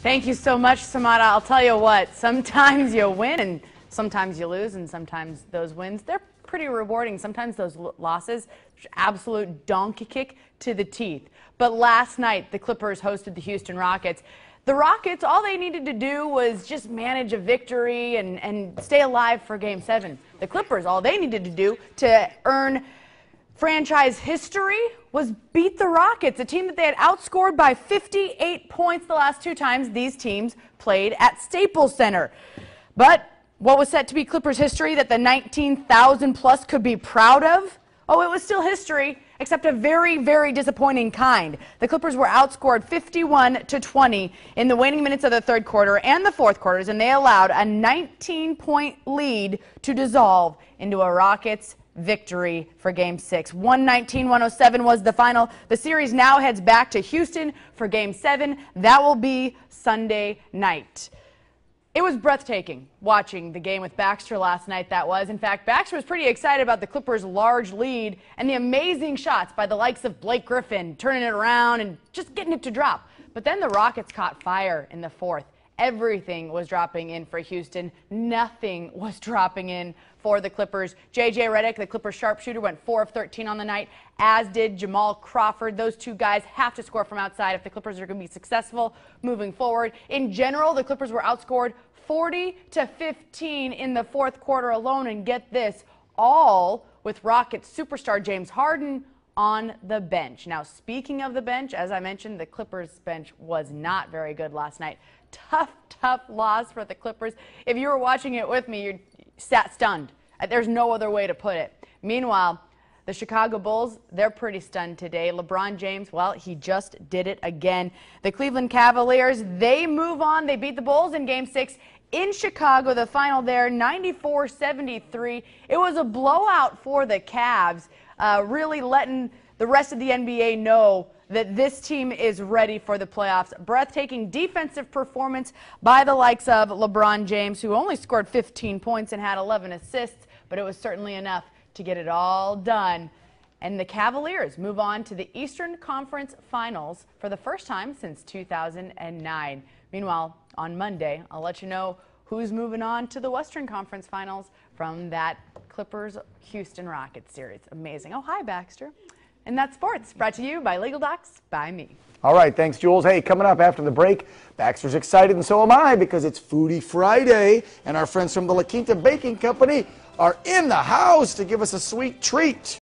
Thank you so much, Samara. I'll tell you what, sometimes you win and sometimes you lose, and sometimes those wins, they're pretty rewarding. Sometimes those losses, absolute donkey kick to the teeth. But last night, the Clippers hosted the Houston Rockets. The Rockets, all they needed to do was just manage a victory and stay alive for Game 7. The Clippers, all they needed to do to earn franchise history was beat the Rockets, a team that they had outscored by 58 points the last two times these teams played at Staples Center. But what was set to be Clippers history that the 19,000 plus could be proud of? Oh, it was still history, except a very, very disappointing kind. The Clippers were outscored 51-20 in the waning minutes of the third quarter and the fourth quarters, and they allowed a 19-point lead to dissolve into a Rockets victory for Game 6. 119-107 was the final. The series now heads back to Houston for Game 7. That will be Sunday night. It was breathtaking watching the game with Baxter last night, that was. In fact, Baxter was pretty excited about the Clippers' large lead and the amazing shots by the likes of Blake Griffin, turning it around and just getting it to drop. But then the Rockets caught fire in the fourth. Everything was dropping in for Houston. Nothing was dropping in for the Clippers. J.J. Redick, the Clippers sharpshooter, went 4 of 13 on the night, as did Jamal Crawford. Those two guys have to score from outside if the Clippers are going to be successful moving forward. In general, the Clippers were outscored 40-15 in the fourth quarter alone, and get this, all with Rockets superstar James Harden on the bench. Now, speaking of the bench, as I mentioned, the Clippers bench was not very good last night. Tough loss for the Clippers. If you were watching it with me, you sat stunned. There's no other way to put it. Meanwhile, the Chicago Bulls, they're pretty stunned today. LeBron James, well, he just did it again. The Cleveland Cavaliers, they move on. They beat the Bulls in Game 6 in Chicago. The final there, 94-73. It was a blowout for the Cavs, really letting the rest of the NBA know that this team is ready for the playoffs. Breathtaking defensive performance by the likes of LeBron James, who only scored 15 points and had 11 assists, but it was certainly enough to get it all done. And the Cavaliers move on to the Eastern Conference Finals for the first time since 2009. Meanwhile, on Monday, I'll let you know who's moving on to the Western Conference Finals from that Clippers-Houston Rockets series. Amazing. Oh, hi, Baxter. And that's sports, brought to you by Legal Docs by me. All right, thanks, Jules. Hey, coming up after the break, Baxter's excited, and so am I, because it's Foodie Friday, and our friends from the La Quinta Baking Company are in the house to give us a sweet treat.